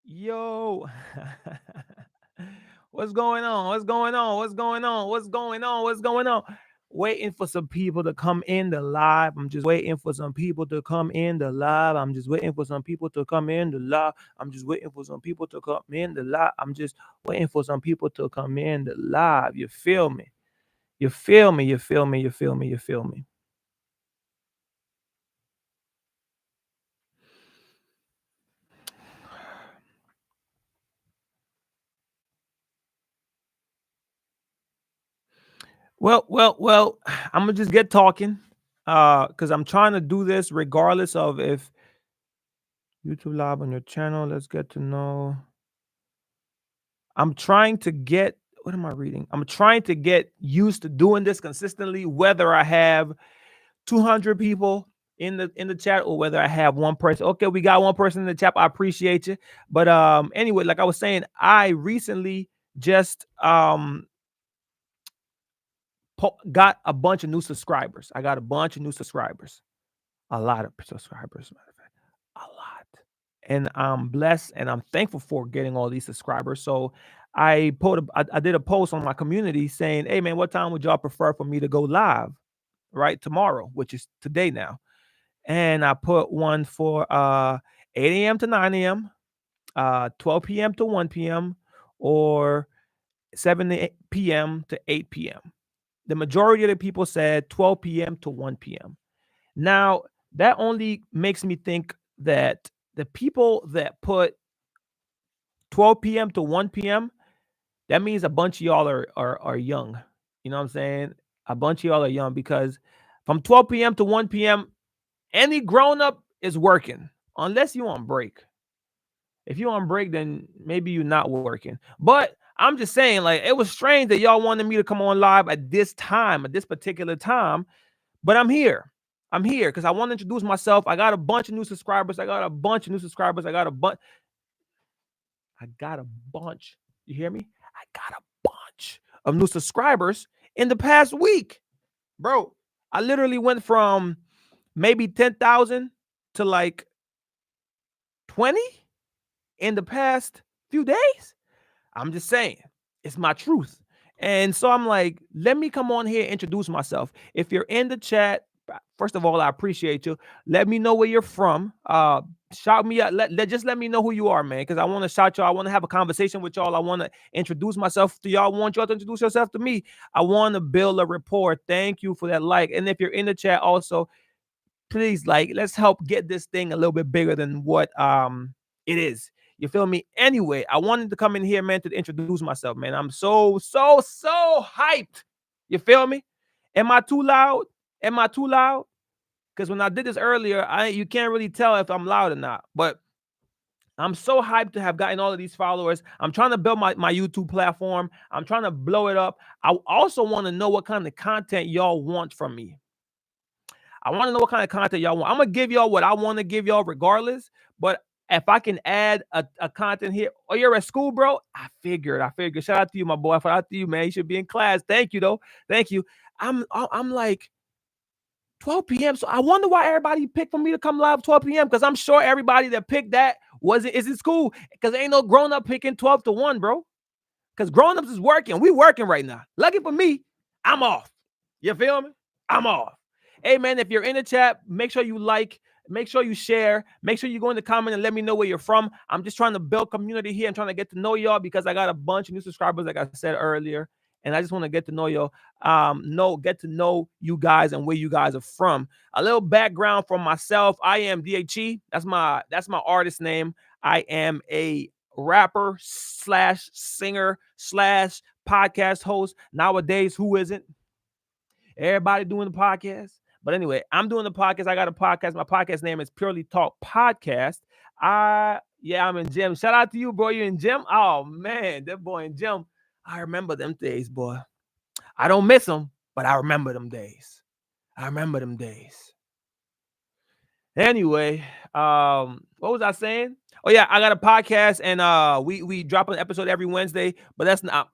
Yo, what's going on? What's going on? What's going on? What's going on? What's going on? Waiting for some people to come in the live. I'm just waiting for some people to come in the live. I'm just waiting for some people to come in the live. I'm just waiting for some people to come in the live. I'm just waiting for some people to come in the live. You feel me? You feel me? You feel me? You feel me? You feel me? Well. I'm gonna just get talking, because I'm trying to do this regardless of if YouTube live on your channel. Let's get to know. I'm trying to get. What am I reading? I'm trying to get used to doing this consistently, whether I have 200 people in the chat or whether I have one person. Okay, we got one person in the chat. I appreciate you. But anyway, like I was saying, I recently just got a bunch of new subscribers. I got a bunch of new subscribers. A lot of subscribers, matter of fact, a lot. And I'm blessed and I'm thankful for getting all these subscribers. So I did a post on my community saying, "Hey man, what time would y'all prefer for me to go live? Right tomorrow, which is today now." And I put one for 8 a.m. to 9 a.m., 12 p.m. to 1 p.m., or 7 p.m. to 8 p.m. The majority of the people said 12 p.m. to 1 p.m. Now, that only makes me think that the people that put 12 p.m. to 1 p.m., that means a bunch of y'all are young. You know what I'm saying? A bunch of y'all are young because from 12 p.m. to 1 p.m., any grown up is working unless you on break. If you on break, then maybe you're not working. But I'm just saying, like, it was strange that y'all wanted me to come on live at this time, at this particular time, but I'm here. I'm here because I want to introduce myself. I got a bunch of new subscribers. I got a bunch of new subscribers. I got a bunch. I got a bunch. You hear me? I got a bunch of new subscribers in the past week, bro. I literally went from maybe 10,000 to like 20 in the past few days. I'm just saying, it's my truth. And so I'm like, let me come on here and introduce myself. If you're in the chat, first of all, I appreciate you. Let me know where you're from. Shout me out. Just let me know who you are, man. Because I want to shout y'all. I want to have a conversation with y'all. I want to introduce myself to y'all. I want y'all to introduce yourself to me. I want to build a rapport. Thank you for that like. And if you're in the chat also, please, like, let's help get this thing a little bit bigger than what it is. You feel me? Anyway, I wanted to come in here, man, to introduce myself, man. I'm so hyped. You feel me? Am I too loud? Am I too loud? Because when I did this earlier, you can't really tell if I'm loud or not. But I'm so hyped to have gotten all of these followers. I'm trying to build my YouTube platform. I'm trying to blow it up. I also want to know what kind of content y'all want from me. I want to know what kind of content y'all want. I'm gonna give y'all what I want to give y'all regardless. But if I can add a content here, oh, you're at school, bro. I figured. Shout out to you, my boy. Shout out to you, man. You should be in class. Thank you, though. Thank you. I'm like 12 p.m. So I wonder why everybody picked for me to come live 12 p.m. Because I'm sure everybody that picked that is in school. Because ain't no grown up picking 12 to 1, bro. Because grown ups is working. We working right now. Lucky for me, I'm off. You feel me? I'm off. Hey man, if you're in the chat, make sure you like, make sure you share, make sure you go in the comment and let me know where you're from. I'm just trying to build community here. I'm trying to get to know y'all because I got a bunch of new subscribers, like I said earlier, and I just want to get to know y'all. Get to know you guys and where you guys are from. A little background from myself. I am DHE. That's my artist name. I am a rapper slash singer slash podcast host. Nowadays, who isn't? Everybody doing the podcast. But anyway, I'm doing the podcast. I got a podcast. My podcast name is Purely Talk Podcast. I'm in gym. Shout out to you, bro. You in gym? Oh man, that boy in gym. I remember them days, boy. I don't miss them, but I remember them days. I remember them days. Anyway, what was I saying? Oh yeah, I got a podcast and we drop an episode every Wednesday, but that's not,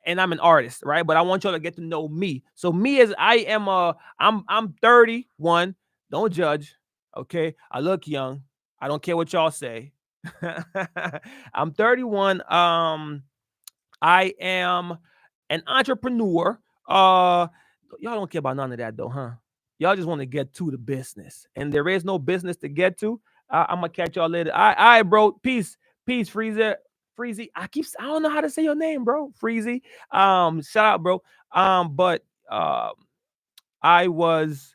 and I'm an artist, right? But I want y'all to get to know me. So me is I'm 31. Don't judge. Okay. I look young. I don't care what y'all say. I'm 31. I am an entrepreneur. Uh, y'all don't care about none of that though, huh? Y'all just want to get to the business, and there is no business to get to. I'm gonna catch y'all later. All right, bro. Peace, peace, Freezer, Freezy. I don't know how to say your name, bro. Freezy. Shout out, bro. But I was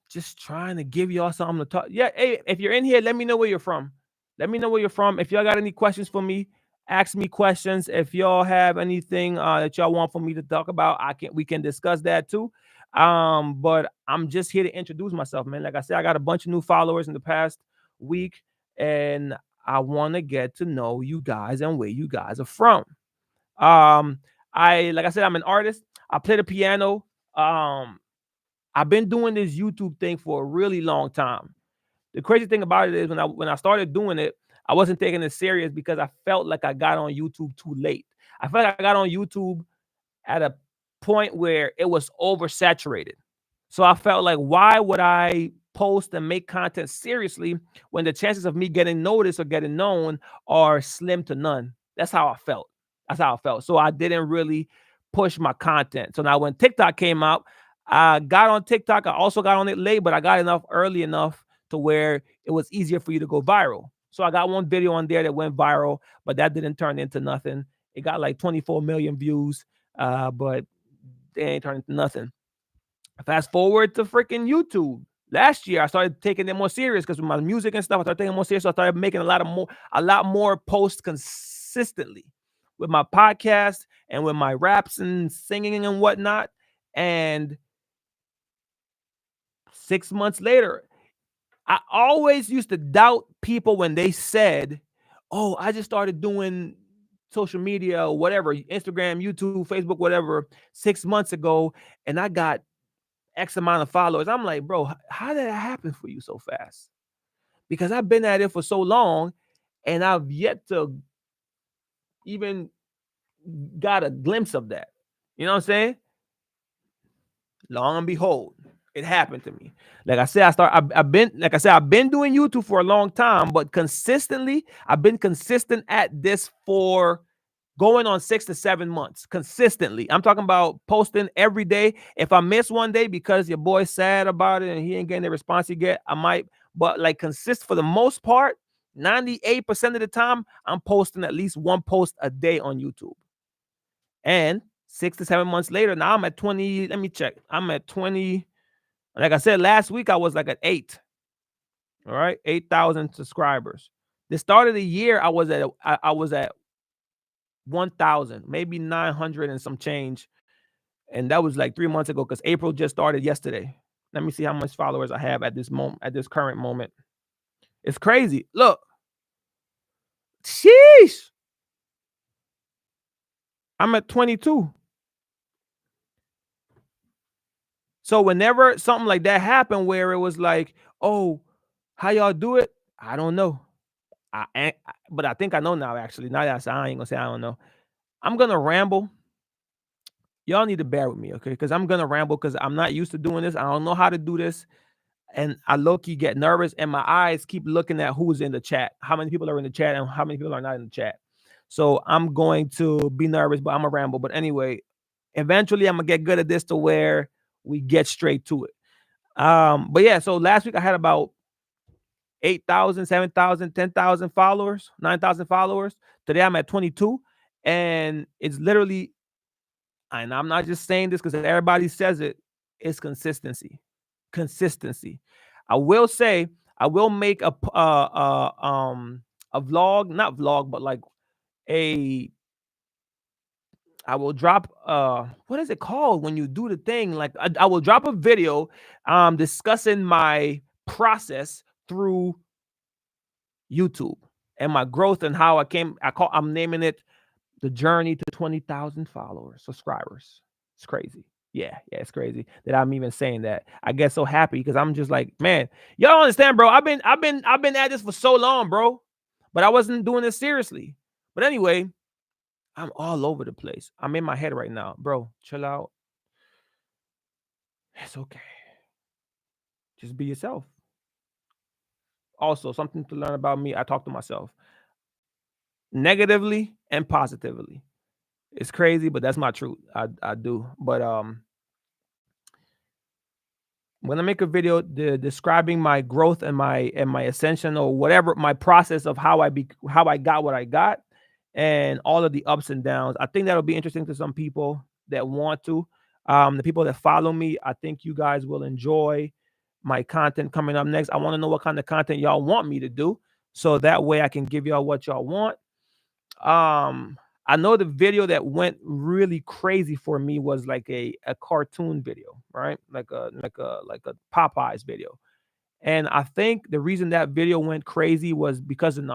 just trying to give y'all something to talk. Yeah, hey, if you're in here, let me know where you're from. Let me know where you're from. If y'all got any questions for me, ask me questions. If y'all have anything that y'all want for me to talk about, we can discuss that too. But I'm just here to introduce myself, man. Like I said, I got a bunch of new followers in the past week, and I want to get to know you guys and where you guys are from. Um, like I said, I'm an artist. I play the piano. Um, I've been doing this YouTube thing for a really long time. The crazy thing about it is when I started doing it, I wasn't taking it serious because I felt like I got on YouTube too late. I felt like I got on YouTube at a point where it was oversaturated. So I felt like, why would I post and make content seriously when the chances of me getting noticed or getting known are slim to none? That's how I felt. That's how I felt. So I didn't really push my content. So now when TikTok came out, I got on TikTok. I also got on it late, but I got enough early enough to where it was easier for you to go viral. So I got one video on there that went viral, but that didn't turn into nothing. It got like 24 million views, but they ain't turning into nothing. Fast forward to freaking YouTube. Last year, I started taking it more serious because with my music and stuff, I started taking it more serious. So I started making a lot more posts consistently with my podcast and with my raps and singing and whatnot. And 6 months later, I always used to doubt people when they said, "Oh, I just started doing social media or whatever, Instagram, YouTube, Facebook, whatever, 6 months ago, and I got X amount of followers." I'm like, bro, how did that happen for you so fast? Because I've been at it for so long and I've yet to even got a glimpse of that. You know what I'm saying? Long and behold, it happened to me. Like I said, I've been, like I said, I've been doing YouTube for a long time, but consistently, I've been consistent at this for going on 6 to 7 months consistently. I'm talking about posting every day. If I miss one day because your boy's sad about it and he ain't getting the response he get, I might, but like consist for the most part, 98% of the time, I'm posting at least one post a day on YouTube. And 6 to 7 months later, now I'm at 20. Let me check. I'm at 20. Like I said, last week I was like at 8. All right, 8,000 subscribers. The start of the year, I was at 1,000, maybe 900 and some change. And that was like 3 months ago because April just started yesterday. Let me see how much followers I have at this moment, at this current moment. It's crazy. Look, sheesh. I'm at 22. So whenever something like that happened where it was like, oh, how y'all do it? I don't know. But I think I know now, actually. Now that I said, I ain't gonna say I don't know. I'm gonna ramble. Y'all need to bear with me, okay? Because I'm gonna ramble because I'm not used to doing this. I don't know how to do this. And I low-key get nervous, and my eyes keep looking at who's in the chat, how many people are in the chat, and how many people are not in the chat. So I'm going to be nervous, but I'm gonna ramble. But anyway, eventually I'm gonna get good at this to where we get straight to it. But yeah, so last week I had about 8,000, 7,000, 10,000 followers, 9,000 followers. Today I'm at 22. And it's literally, and I'm not just saying this because everybody says it, it's consistency. Consistency. I will say, I will make a vlog, not vlog, but like a I will drop what is it called when you do the thing? Like I will drop a video discussing my process through YouTube and my growth and how I'm naming it the journey to 20,000 followers, subscribers. It's crazy. Yeah, it's crazy that I'm even saying that. I get so happy because I'm just like, man, y'all don't understand, bro. I've been at this for so long, bro. But I wasn't doing this seriously. But anyway, I'm all over the place. I'm in my head right now, bro. Chill out. It's okay. Just be yourself. Also, something to learn about me. I talk to myself negatively and positively. It's crazy, but that's my truth. I do. But when I make a video describing my growth and my ascension or whatever my process of how I got what I got and all of the ups and downs, I think that'll be interesting to some people that want to. The people that follow me, I think you guys will enjoy my content coming up next. I want to know what kind of content y'all want me to do, so that way I can give y'all what y'all want. Um, I know the video that went really crazy for me was like a cartoon video, right? Like a Popeyes video. And I think the reason that video went crazy was because of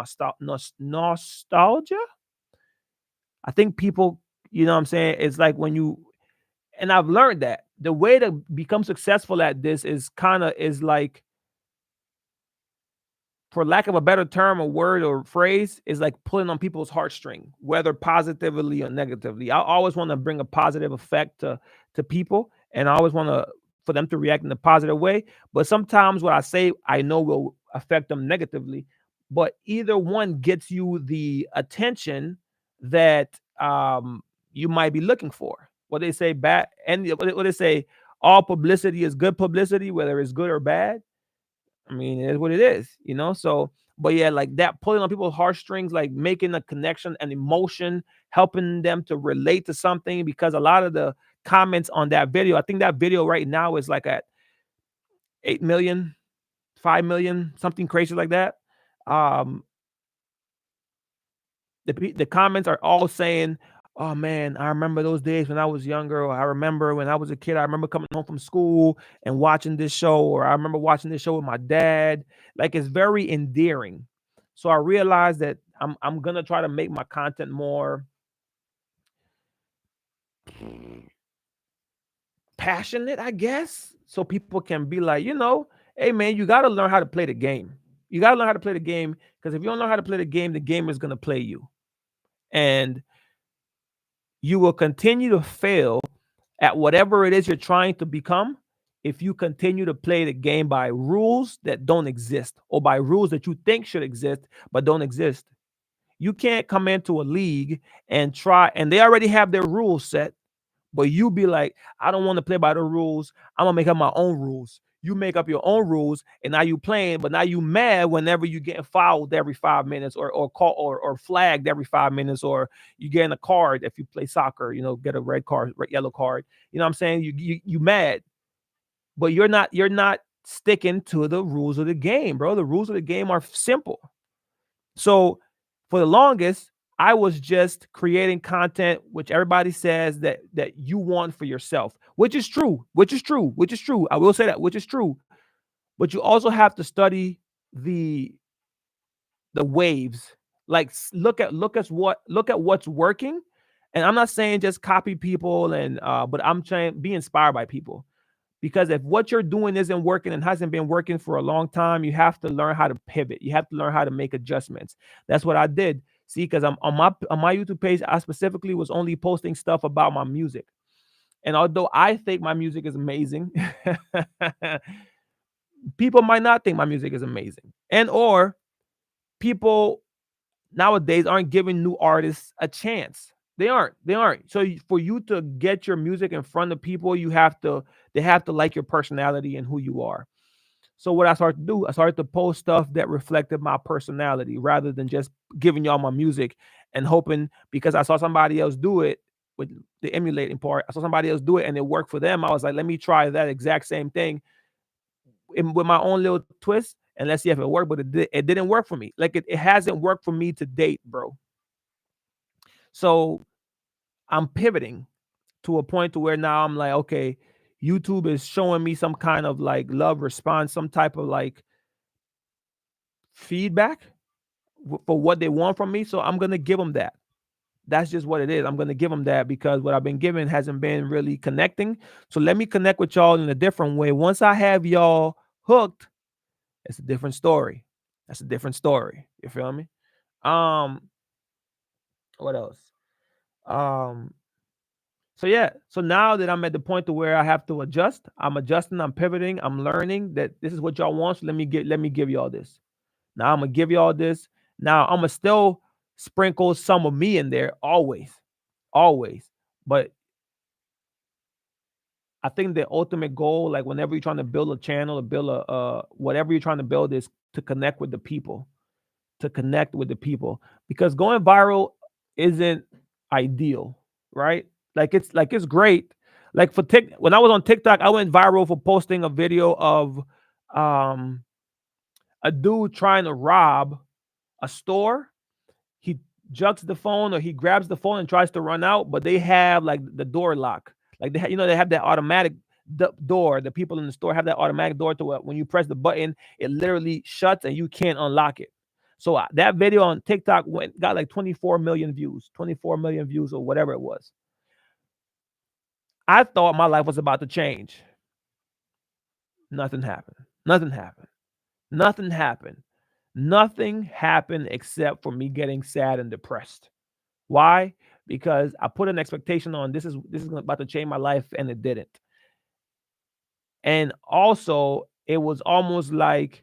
nostalgia. I think people, you know what I'm saying? It's like when you and I've learned that the way to become successful at this is kind of is like, for lack of a better term, a word or phrase, is like pulling on people's heartstring, whether positively or negatively. I always want to bring a positive effect to people, and I always want to for them to react in a positive way. But sometimes what I say, I know will affect them negatively. But either one gets you the attention that you might be looking for. What they say, bad, and what they say, all publicity is good publicity, whether it's good or bad. I mean, it is what it is, you know. So, but yeah, like that pulling on people's heartstrings, like making a connection and emotion, helping them to relate to something. Because a lot of the comments on that video, I think that video right now is like at 8 million, 5 million, something crazy like that. Um, the comments are all saying, "Oh man, I remember those days when I was younger, or I remember when I was a kid. I remember coming home from school and watching this show, or I remember watching this show with my dad." Like it's very endearing. So I realized that I'm gonna try to make my content more passionate, I guess, so people can be like, hey man, you gotta learn how to play the game. You gotta learn how to play the game, because if you don't know how to play the game is gonna play you, and you will continue to fail at whatever it is you're trying to become if you continue to play the game by rules that don't exist, or by rules that you think should exist but don't exist. You can't come into a league and try, and they already have their rules set, but you be like, I don't want to play by the rules. I'm gonna make up my own rules. You make up your own rules, and now you playing, but now you mad whenever you getting fouled every 5 minutes, or call or flagged every 5 minutes, or you getting a card if you play soccer, get a red card, yellow card. You know what I'm saying? You mad, but you're not sticking to the rules of the game, bro. The rules of the game are simple. So for the longest, I was just creating content which everybody says that you want for yourself, which is true, which is true. I will say that, which is true. But you also have to study the the waves. Like look at what's working. And I'm not saying just copy people, and but I'm trying be inspired by people. Because if what you're doing isn't working and hasn't been working for a long time, you have to learn how to pivot. You have to learn how to make adjustments. That's what I did. See, because I'm on my YouTube page, I specifically was only posting stuff about my music. And although I think my music is amazing, people might not think my music is amazing. And or people nowadays aren't giving new artists a chance. They aren't. They aren't. So for you to get your music in front of people, they have to like your personality and who you are. So what I started to do, I started to post stuff that reflected my personality rather than just giving y'all my music and hoping, because I saw somebody else do it with the emulating part. I saw somebody else do it and it worked for them. I was like, let me try that exact same thing with my own little twist, and let's see if it worked. But it didn't work for me. Like it hasn't worked for me to date, bro. So I'm pivoting to a point to where now I'm like, okay, YouTube is showing me some kind of like love response, some type of like feedback for what they want from me. So I'm gonna give them that. That's just what it is. I'm gonna give them that because what I've been given hasn't been really connecting. So let me connect with y'all in a different way. Once I have y'all hooked, it's a different story. That's a different story. You feel me? Um, what else? Um, so yeah. So now that I'm at the point to where I have to adjust, I'm adjusting, I'm pivoting, I'm learning that this is what y'all want. So let me give y'all this. Now I'm gonna give y'all this. Now I'm gonna still sprinkle some of me in there always, always. But I think the ultimate goal, like whenever you're trying to build a channel or build a whatever you're trying to build, is to connect with the people, to connect with the people, because going viral isn't ideal, right? Like it's great. Like for when I was on TikTok, I went viral for posting a video of um a dude trying to rob a store. He jugs the phone or he grabs the phone and tries to run out, but they have like the door lock. Like they have that automatic door. The people in the store have that automatic door to when you press the button, it literally shuts and you can't unlock it. So that video on TikTok got like 24 million views, 24 million views or whatever it was. I thought my life was about to change. Nothing happened. Nothing happened. Nothing happened. Nothing happened except for me getting sad and depressed. Why? Because I put an expectation on this is about to change my life and it didn't. And also, it was almost like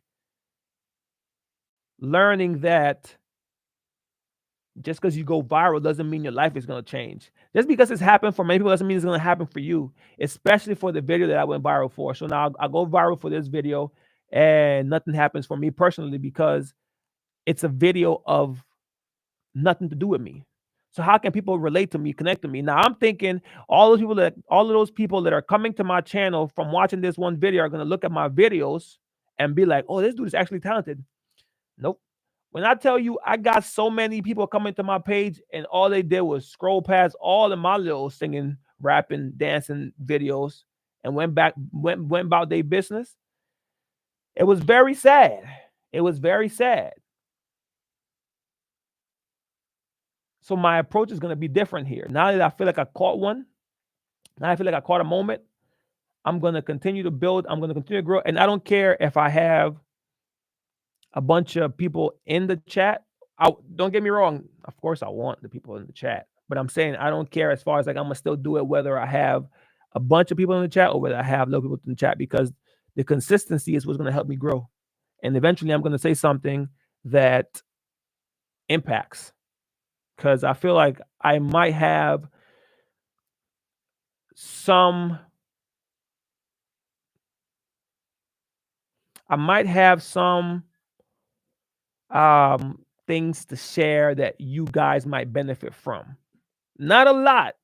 learning that just because you go viral doesn't mean your life is going to change. Just because it's happened for many people doesn't mean it's going to happen for you, especially for the video that I went viral for. So now I go viral for this video and nothing happens for me personally because it's a video of nothing to do with me. So how can people relate to me, connect to me? Now I'm thinking all of those people that are coming to my channel from watching this one video are going to look at my videos and be like, "Oh, this dude is actually talented." Nope. When I tell you I got so many people coming to my page and all they did was scroll past all of my little singing, rapping, dancing videos and went about their business. It was very sad. It was very sad. So my approach is going to be different here. Now that I feel like I caught one, now I feel like I caught a moment, I'm going to continue to build. I'm going to continue to grow. And I don't care if I have a bunch of people in the chat. Don't get me wrong. Of course, I want the people in the chat. But I'm saying I don't care as far as like I'm going to still do it whether I have a bunch of people in the chat or whether I have little people in the chat, because the consistency is what's going to help me grow. And eventually I'm going to say something that impacts, because I feel like I might have some things to share that you guys might benefit from. Not a lot,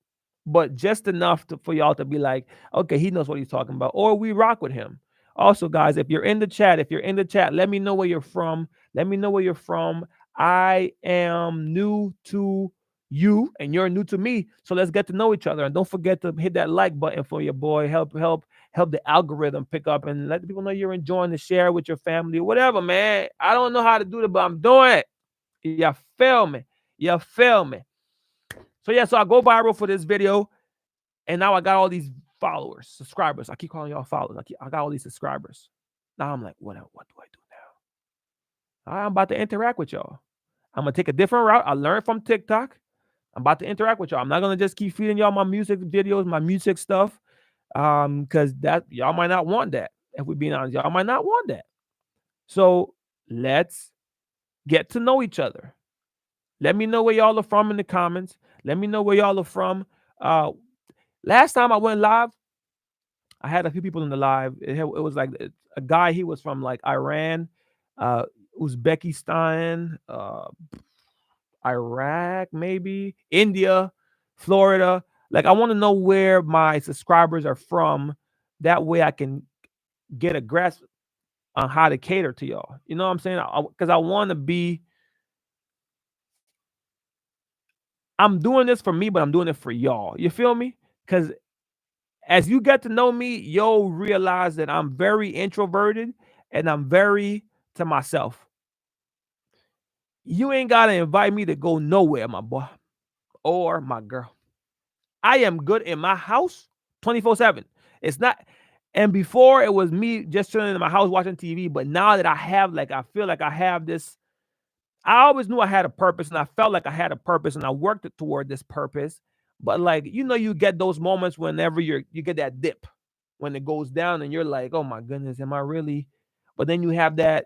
but just enough for y'all to be like, okay, he knows what he's talking about, or we rock with him. Also, guys, if you're in the chat, let me know where you're from. Let me know where you're from. I am new to you and you're new to me. So let's get to know each other. And don't forget to hit that like button for your boy. Help the algorithm pick up and let the people know you're enjoying the share with your family or whatever, man. I don't know how to do it, but I'm doing it. You feel me? You feel me? So yeah, so I go viral for this video, and now I got all these followers, subscribers. I keep calling y'all followers. I got all these subscribers. Now I'm like, what do I do now? I'm about to interact with y'all. I'm gonna take a different route. I learned from TikTok. I'm about to interact with y'all. I'm not gonna just keep feeding y'all my music videos, my music stuff, because that y'all might not want that. If we're being honest, y'all might not want that. So let's get to know each other. Let me know where y'all are from in the comments. Let me know where y'all are from. Last time I went live, I had a few people in the live. It was like a guy. He was from like Iran, Uzbekistan, Iraq, maybe India, Florida. Like I want to know where my subscribers are from. That way I can get a grasp on how to cater to y'all. You know what I'm saying? Because I want to be. I'm doing this for me, but I'm doing it for y'all. You feel me? Because as you get to know me, you'll realize that I'm very introverted and I'm very to myself. You ain't got to invite me to go nowhere, my boy or my girl. I am good in my house 24/7. It's not, and before it was me just chilling in my house watching TV, but now that I feel like I have this. I always knew I had a purpose and I felt like I had a purpose and I worked toward this purpose. But like, you get those moments whenever you get that dip when it goes down and you're like, oh my goodness, am I really? But then you have that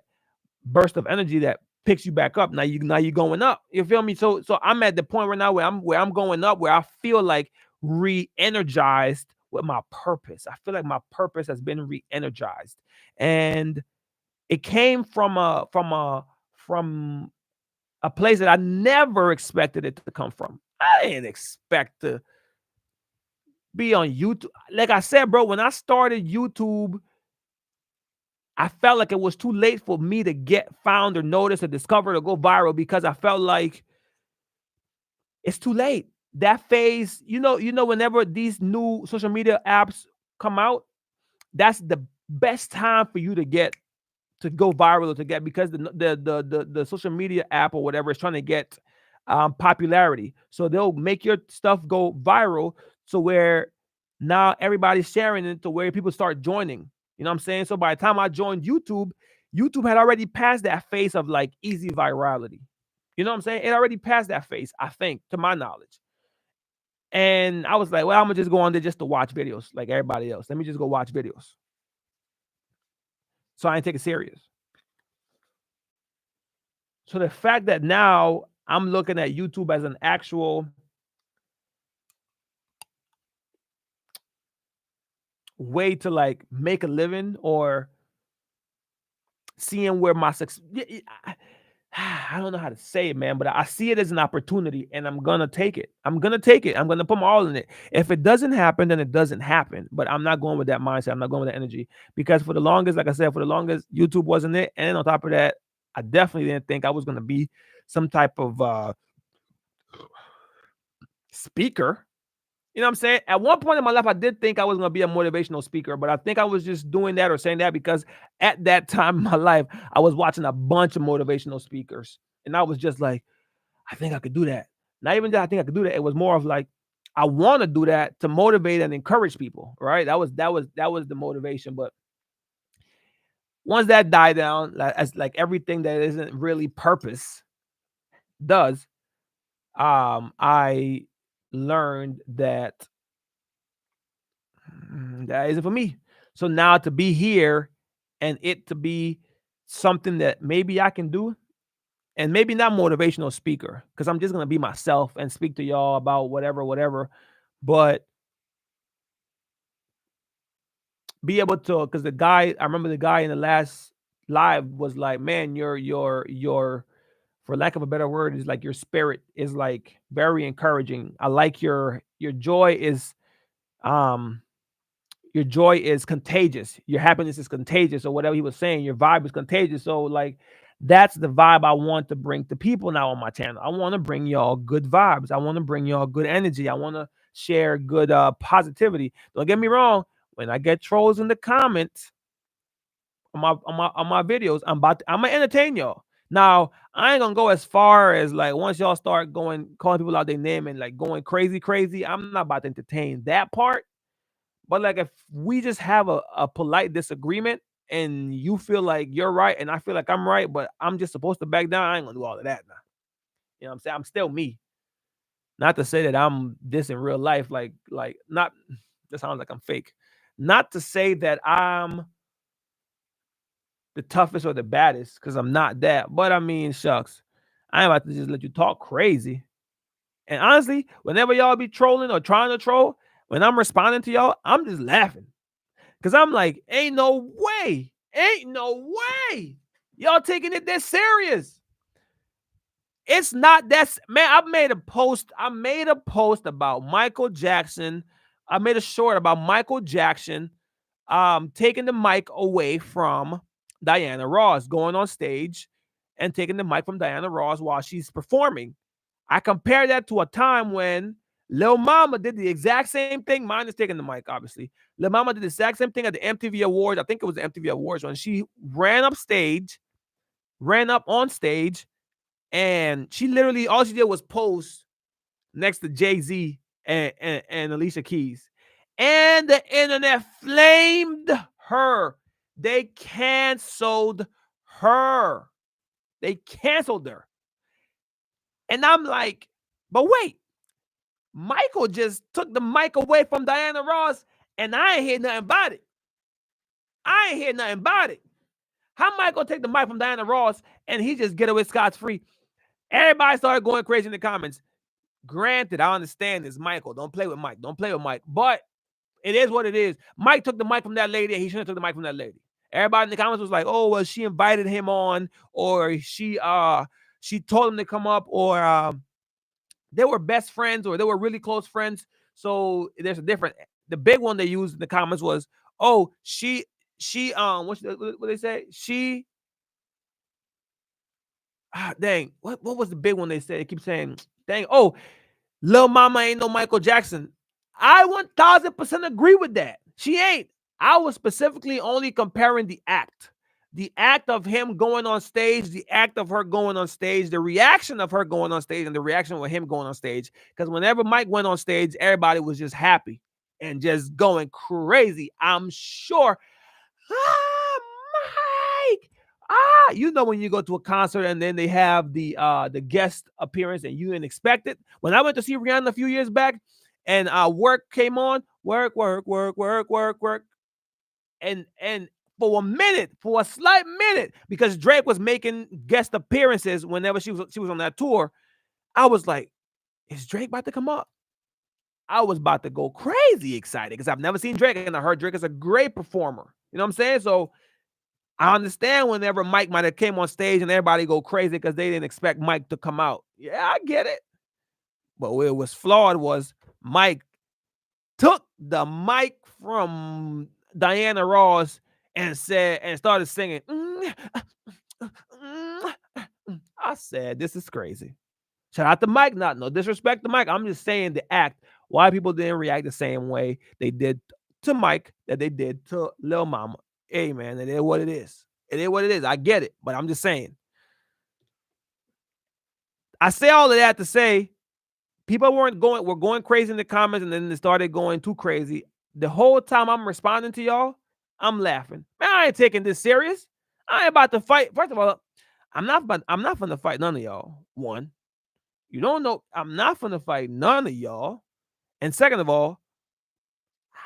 burst of energy that picks you back up. Now you're going up. You feel me? So I'm at the point right now where I'm going up, where I feel like re-energized with my purpose. I feel like my purpose has been re-energized. And it came from a place that I never expected it to come from. I didn't expect to be on YouTube. Like I said, bro, when I started YouTube, I felt like it was too late for me to get found or noticed or discovered or go viral, because I felt like it's too late. That phase, whenever these new social media apps come out, that's the best time for you to go viral or to get, because the social media app or whatever is trying to get popularity. So they'll make your stuff go viral, so where now everybody's sharing it, to where people start joining. You know what I'm saying? So by the time I joined YouTube, YouTube had already passed that phase of like easy virality. You know what I'm saying? It already passed that phase, I think, to my knowledge. And I was like, well, I'm gonna just go on there just to watch videos like everybody else. Let me just go watch videos. So I didn't take it serious. So the fact that now I'm looking at YouTube as an actual way to like make a living, or seeing where my success, I don't know how to say it, man, but I see it as an opportunity, and I'm gonna take it. I'm gonna take it. I'm gonna put my all in it. If it doesn't happen, then it doesn't happen. But I'm not going with that mindset. I'm not going with that energy, because for the longest, like I said, for the longest, YouTube wasn't it. And on top of that, I definitely didn't think I was gonna be some type of speaker. You know what I'm saying? At one point in my life, I did think I was going to be a motivational speaker, but I think I was just doing that or saying that because at that time in my life, I was watching a bunch of motivational speakers. And I was just like, I think I could do that. Not even that I think I could do that. It was more of like, I want to do that to motivate and encourage people. Right. That was the motivation. But once that died down, like, as like everything that isn't really purpose does, I learned that that isn't for me. So now to be here and it to be something that maybe I can do, and maybe not motivational speaker, because I'm just gonna be myself and speak to y'all about whatever, whatever, but be able to, because I remember the guy in the last live was like, man, your for lack of a better word, is like your spirit is like very encouraging. I like your joy is um your joy is contagious, your happiness is contagious, or whatever he was saying, your vibe is contagious. So like that's the vibe I want to bring to people now on my channel. I want to bring y'all good vibes. I want to bring y'all good energy. I want to share good positivity. Don't get me wrong, when I get trolls in the comments on my videos, I'm gonna entertain y'all. Now I ain't gonna go as far as like once y'all start going calling people out their name and like going crazy, I'm not about to entertain that part. But like if we just have a polite disagreement and you feel like you're right and I feel like I'm right, but I'm just supposed to back down, I ain't gonna do all of that now. You know what I'm saying? I'm still me. Not to say that I'm this in real life, like not that sounds like I'm fake. Not to say that I'm the toughest or the baddest, because I'm not that. But I mean, shucks. I ain't about to just let you talk crazy. And honestly, whenever y'all be trolling or trying to troll, when I'm responding to y'all, I'm just laughing. Cause I'm like, ain't no way. Y'all taking it that serious. It's not that man. I made a post. About Michael Jackson. I made a short about Michael Jackson taking the mic away from Diana Ross, going on stage and taking the mic from Diana Ross while she's performing. I compare that to a time when Lil Mama did the exact same thing. Mine is taking the mic, obviously. Lil Mama did the exact same thing at the MTV Awards. I think it was the MTV Awards when she ran up on stage, and she literally all she did was pose next to Jay-Z and Alicia Keys. And the internet flamed her. They canceled her. They canceled her. And I'm like, but wait, Michael just took the mic away from Diana Ross, and I ain't hear nothing about it. How Mike gonna take the mic from Diana Ross and he just get away scot free? Everybody started going crazy in the comments. Granted, I understand this, Michael. Don't play with Mike. Don't play with Mike. But it is what it is. Mike took the mic from that lady, and he shouldn't have took the mic from that lady. Everybody in the comments was like, "Oh, well, she invited him on, or she told him to come up, or they were best friends, or they were really close friends." So there's a different. The big one they used in the comments was, "Oh, she what they say? She dang, what was the big one they said? They keep saying, dang, oh, Lil Mama ain't no Michael Jackson." I 1000% agree with that. She ain't. I was specifically only comparing the act. The act of him going on stage, the act of her going on stage, the reaction of her going on stage, and the reaction of him going on stage. Because whenever Mike went on stage, everybody was just happy and just going crazy. I'm sure. Ah, Mike. You know when you go to a concert and then they have the guest appearance and you didn't expect it. When I went to see Rihanna a few years back, and work came on, work, work, work, work, work, work, and for a minute, for a slight minute, because Drake was making guest appearances whenever she was on that tour. I was like, is Drake about to come up? I was about to go crazy excited because I've never seen Drake, and I heard Drake is a great performer. You know what I'm saying? So I understand whenever Mike might have came on stage and everybody go crazy because they didn't expect Mike to come out. Yeah, I get it. But where it was flawed was Mike took the mic from Diana Ross and started singing. I said, this is crazy. Shout out to Mike, not no disrespect to Mike. I'm just saying the act. Why people didn't react the same way they did to Mike that they did to Lil Mama. Hey man, it is what it is. It is what it is. I get it, but I'm just saying. I say all of that to say people were going crazy in the comments, and then they started going too crazy. The whole time I'm responding to y'all, I'm laughing. Man, I ain't taking this serious. I ain't about to fight. First of all, I'm not gonna fight none of y'all. One, you don't know I'm not gonna fight none of y'all. And second of all,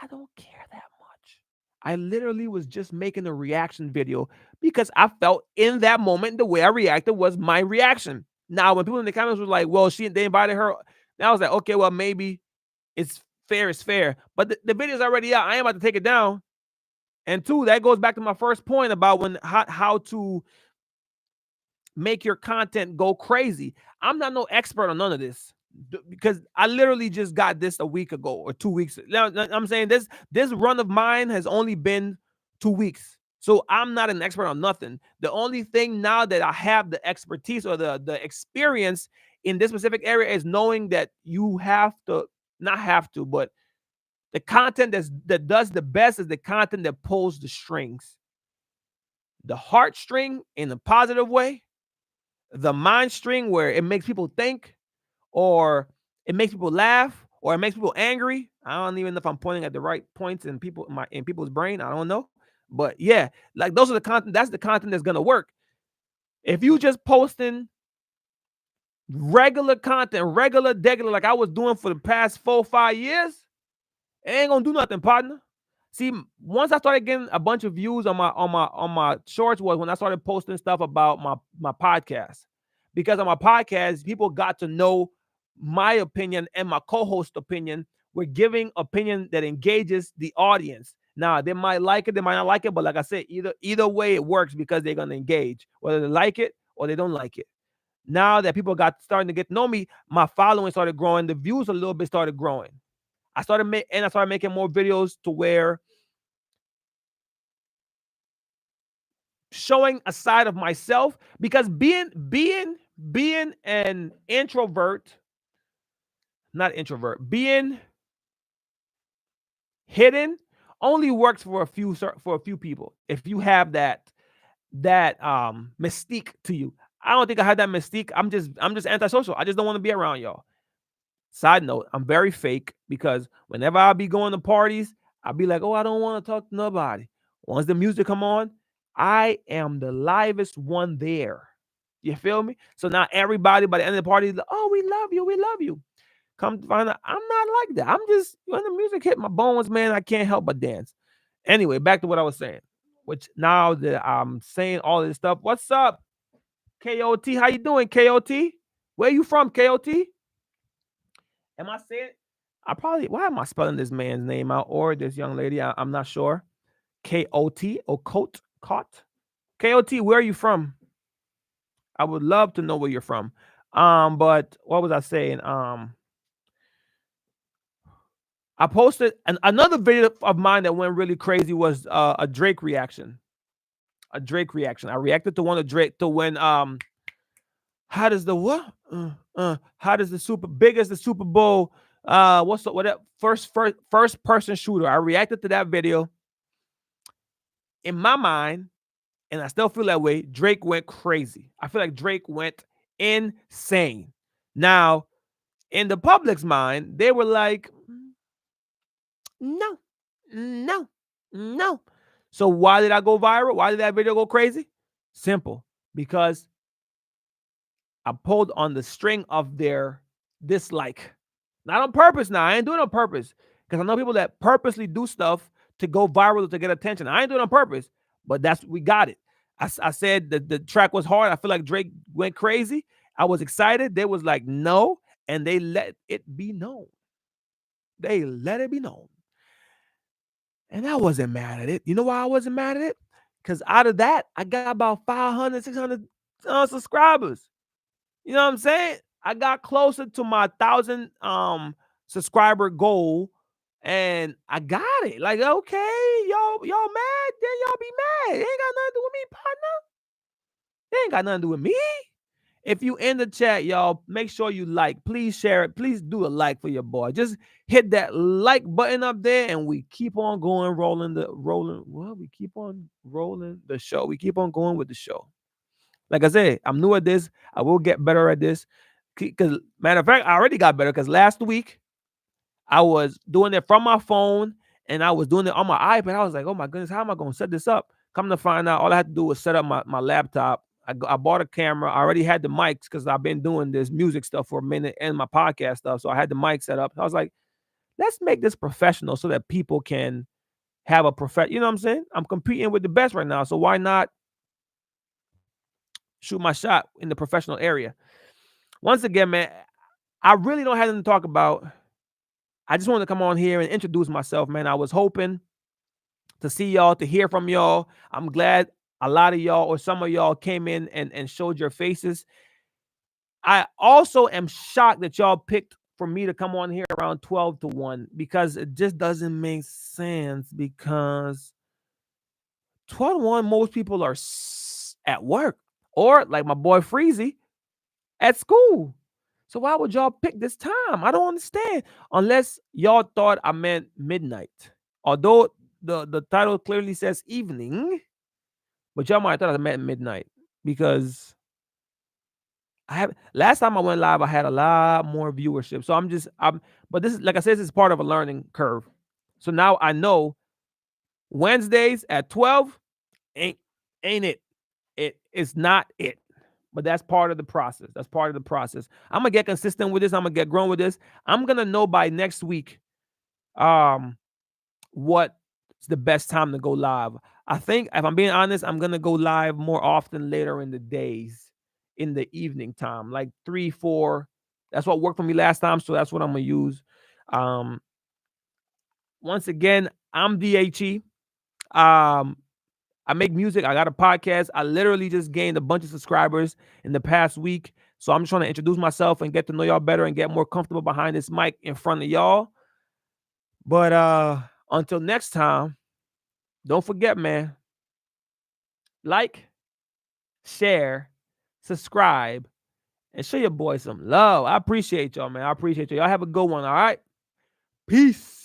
I don't care that much. I literally was just making a reaction video because I felt in that moment the way I reacted was my reaction. Now, when people in the comments were like, well, they invited her, now I was like, okay, well, maybe it's fair. But the video's already out. I ain't about to take it down. And two, that goes back to my first point about how to make your content go crazy. I'm not no expert on none of this because I literally just got this a week ago or 2 weeks. Now, I'm saying this run of mine has only been 2 weeks. So I'm not an expert on nothing. The only thing now that I have the expertise or the experience in this specific area is knowing that you have to, not have to, but the content that does the best is the content that pulls the strings. The heartstring in a positive way, the mind string where it makes people think, or it makes people laugh, or it makes people angry. I don't even know if I'm pointing at the right points in people's brain. I don't know. But yeah, like those are the content. That's the content that's gonna work. If you just posting regular content, regular, like I was doing for the past 4-5 years, it ain't gonna do nothing, partner. See, once I started getting a bunch of views on my shorts was when I started posting stuff about my podcast. Because on my podcast, people got to know my opinion and my co-host opinion. We're giving opinion that engages the audience. Now, they might like it, they might not like it, but like I said, either way it works because they're gonna engage, whether they like it or they don't like it. Now that people got starting to get to know me, my following started growing, the views a little bit started growing. I started making more videos to where showing a side of myself, because being an introvert, not introvert, being hidden only works for a few people. If you have that mystique to you. I don't think I had that mystique. I'm just antisocial. I just don't want to be around y'all. Side note, I'm very fake because whenever I be going to parties, I'll be like, oh, I don't want to talk to nobody. Once the music come on, I am the livest one there. You feel me? So now everybody by the end of the party is like, oh, we love you. We love you. Come to find out, I'm not like that. I'm just, when the music hit my bones, man, I can't help but dance. Anyway, back to what I was saying. which now that I'm saying all this stuff, what's up, KOT? How you doing, KOT? Where you from, KOT? Am I saying? I probably. Why am I spelling this man's name out or this young lady? I'm not sure. KOT or Cot. KOT. Where are you from? I would love to know where you're from. But what was I saying? I posted another video of mine that went really crazy was a Drake reaction. A Drake reaction. I reacted to one of Drake to when how does the what? How does the super big as the Super Bowl? What's the what that first person shooter? I reacted to that video. In my mind, and I still feel that way, Drake went crazy. I feel like Drake went insane. Now, in the public's mind, they were like, no, no, no. So why did I go viral? Why did that video go crazy? Simple. Because I pulled on the string of their dislike. Not on purpose now. I ain't doing it on purpose. Because I know people that purposely do stuff to go viral to get attention. I ain't doing it on purpose. But we got it. I said that the track was hard. I feel like Drake went crazy. I was excited. They was like, no. And they let it be known. They let it be known. And I wasn't mad at it. You know why I wasn't mad at it? Because out of that, I got about 500, 600 subscribers. You know what I'm saying? I got closer to my 1,000 subscriber goal, and I got it. Like, okay, y'all mad? Then y'all be mad. It ain't got nothing to do with me, partner. It ain't got nothing to do with me. If you in the chat, y'all, make sure you like. Please share it. Please do a like for your boy. Just hit that like button up there, and we keep on going, we keep on rolling the show. We keep on going with the show. Like I said, I'm new at this. I will get better at this. Because matter of fact, I already got better. Because last week I was doing it from my phone, and I was doing it on my iPad. I was like, oh my goodness, how am I going to set this up? Come to find out, all I had to do was set up my laptop. I bought a camera. I already had the mics because I've been doing this music stuff for a minute and my podcast stuff. So I had the mic set up. I was like, let's make this professional so that people can have a you know what I'm saying? I'm competing with the best right now. So why not shoot my shot in the professional area? Once again, man, I really don't have anything to talk about. I just wanted to come on here and introduce myself, man. I was hoping to see y'all, to hear from y'all. I'm glad a lot of y'all or some of y'all came in and showed your faces. I also am shocked that y'all picked for me to come on here around 12 to 1 because it just doesn't make sense, because 12 to 1, most people are at work or like my boy Freezy at school. So why would y'all pick this time? I don't understand. Unless y'all thought I meant midnight. Although the title clearly says evening, but y'all might have thought I meant midnight, because last time I went live, I had a lot more viewership. So but this is, like I said, this is part of a learning curve. So now I know Wednesdays at 12 ain't it. It's not it. But that's part of the process. That's part of the process. I'm gonna get consistent with this. I'm gonna get grown with this. I'm gonna know by next week what's the best time to go live. I think, if I'm being honest, I'm gonna go live more often later in the days, in the evening time, like 3, 4. That's what worked for me last time, so that's what I'm gonna use. Once again, I'm DHE. I make music. I got a podcast. I literally just gained a bunch of subscribers in the past week. So I'm just trying to introduce myself and get to know y'all better and get more comfortable behind this mic in front of y'all. But until next time, don't forget, man, like, share, subscribe, and show your boy some love. I appreciate y'all, man. I appreciate y'all. Y'all have a good one, all right? Peace.